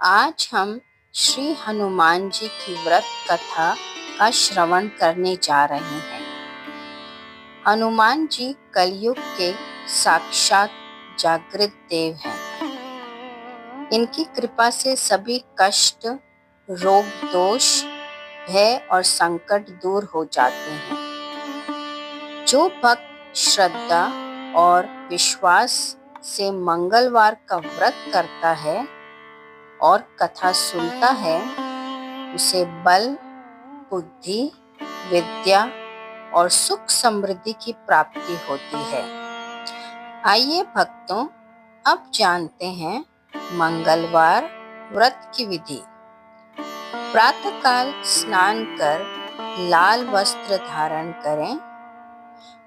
आज हम श्री हनुमान जी की व्रत कथा का श्रवण करने जा रहे हैं। हनुमान जी कलयुग के साक्षात जागृत देव हैं। इनकी कृपा से सभी कष्ट, रोग, दोष, भय और संकट दूर हो जाते हैं। जो भक्त श्रद्धा और विश्वास से मंगलवार का व्रत करता है और कथा सुनता है, उसे बल, बुद्धि, विद्या और सुख समृद्धि की प्राप्ति होती है। आइए भक्तों, अब जानते हैं मंगलवार व्रत की विधि। प्रातःकाल स्नान कर लाल वस्त्र धारण करें।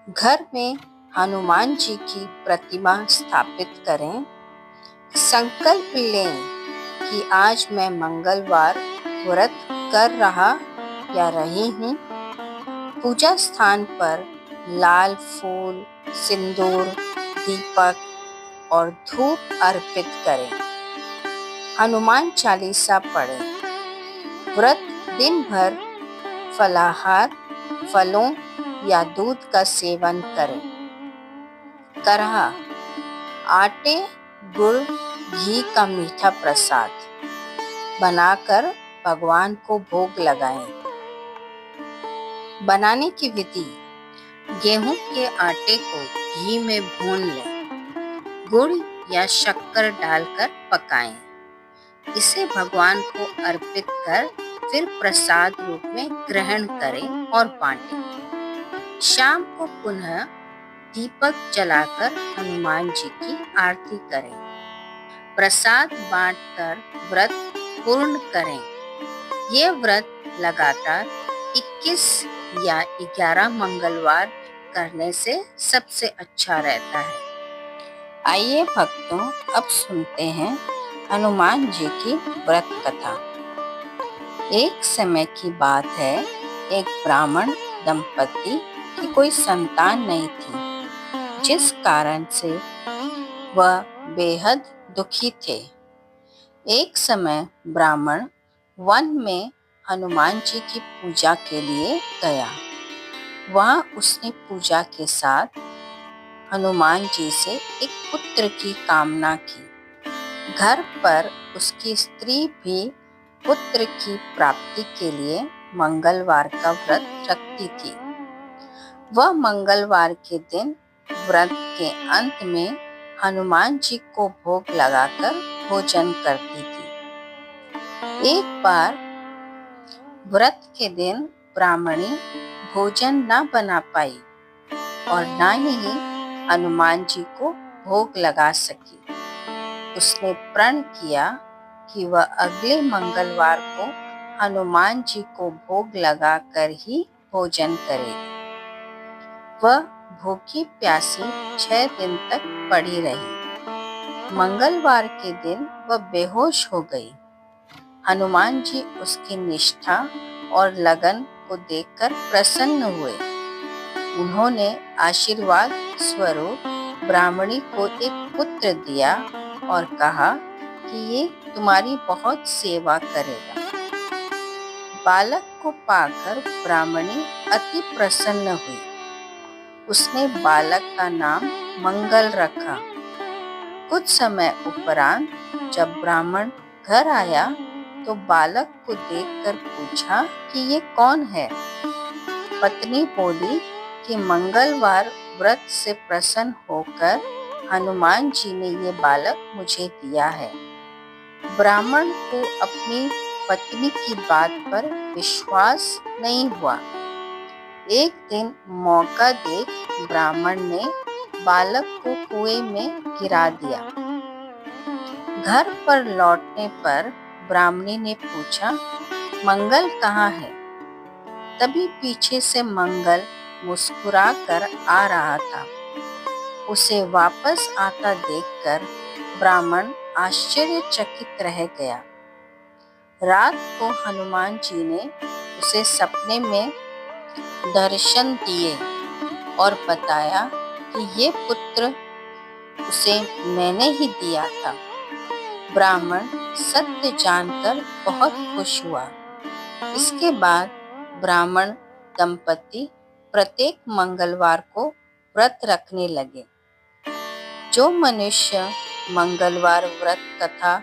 घर में हनुमान जी की प्रतिमा स्थापित करें। संकल्प लें कि आज मैं मंगलवार व्रत कर रहा या रही हूँ। पूजा स्थान पर लाल फूल, सिंदूर, दीपक और धूप अर्पित करें। हनुमान चालीसा पढ़ें। व्रत दिन भर फलाहार, फलों या दूध का सेवन करें। करहा, आटे, गुड़, घी का मीठा प्रसाद बनाकर भगवान को भोग लगाएं। बनाने की विधि: गेहूं के आटे को घी में भून लें। गुड़ या शक्कर डालकर पकाएं। इसे भगवान को अर्पित कर फिर प्रसाद रूप में ग्रहण करें और बांटें। शाम को पुनः दीपक जलाकर हनुमान जी की आरती करें। प्रसाद बांटकर व्रत पूर्ण करें। ये व्रत लगातार 21 या 11 मंगलवार करने से सबसे अच्छा रहता है। आइए भक्तों, अब सुनते हैं हनुमान जी की व्रत कथा। एक समय की बात है, एक ब्राह्मण दंपति की कोई संतान नहीं थी, जिस कारण से वह बेहद दुखी थे। एक समय ब्राह्मण वन में हनुमान जी की पूजा के लिए गया। वहाँ उसने पूजा के साथ हनुमान जी से एक पुत्र की कामना की। घर पर उसकी स्त्री भी पुत्र की प्राप्ति के लिए मंगलवार का व्रत रखती थी। वह मंगलवार के दिन व्रत के अंत में हनुमान जी को भोग लगाकर भोजन करती थी। एक बार व्रत के दिन ब्राह्मणी भोजन न बना पाई और न ही हनुमान जी को भोग लगा सकी। उसने प्रण किया कि वह अगले मंगलवार को हनुमान जी को भोग लगाकर ही भोजन करेगी। वह भूखी प्यासी 6 दिन तक पड़ी रही। मंगलवार के दिन वह बेहोश हो गई। हनुमान जी उसकी निष्ठा और लगन को देखकर प्रसन्न हुए। उन्होंने आशीर्वाद स्वरूप ब्राह्मणी को एक पुत्र दिया और कहा कि ये तुम्हारी बहुत सेवा करेगा। बालक को पाकर ब्राह्मणी अति प्रसन्न हुई। उसने बालक का नाम मंगल रखा। कुछ समय उपरांत जब ब्राह्मण घर आया तो बालक को देखकर पूछा कि ये कौन है। पत्नी बोली कि मंगलवार व्रत से प्रसन्न होकर हनुमान जी ने ये बालक मुझे दिया है। ब्राह्मण को अपनी पत्नी की बात पर विश्वास नहीं हुआ। एक दिन मौका देख ब्राह्मण ने बालक को कुएं में गिरा दिया। घर पर लौटने पर ब्राह्मणी ने पूछा, मंगल कहाँ है? तभी पीछे से मंगल मुस्कुरा कर आ रहा था। उसे वापस आता देखकर ब्राह्मण आश्चर्यचकित रह गया। रात को हनुमान जी ने उसे सपने में दर्शन दिए और बताया कि ये पुत्र उसे मैंने ही दिया था। ब्राह्मण सत्य जानकर बहुत खुश हुआ। इसके बाद ब्राह्मण दंपति प्रत्येक मंगलवार को व्रत रखने लगे। जो मनुष्य मंगलवार व्रत कथा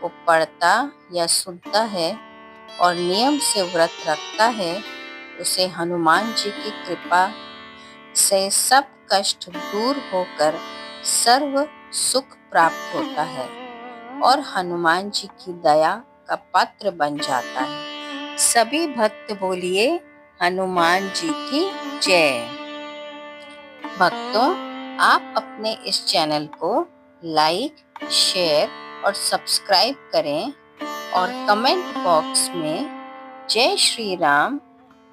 को पढ़ता या सुनता है और नियम से व्रत रखता है, उसे हनुमान जी की कृपा से सब कष्ट दूर होकर सर्व सुख प्राप्त होता है और हनुमान जी की दया का पात्र बन जाता है। सभी भक्त बोलिए हनुमान जी की जय। भक्तों, आप अपने इस चैनल को लाइक, शेयर और सब्सक्राइब करें और कमेंट बॉक्स में जय श्री राम,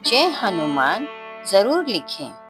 जय हनुमान जरूर लिखें।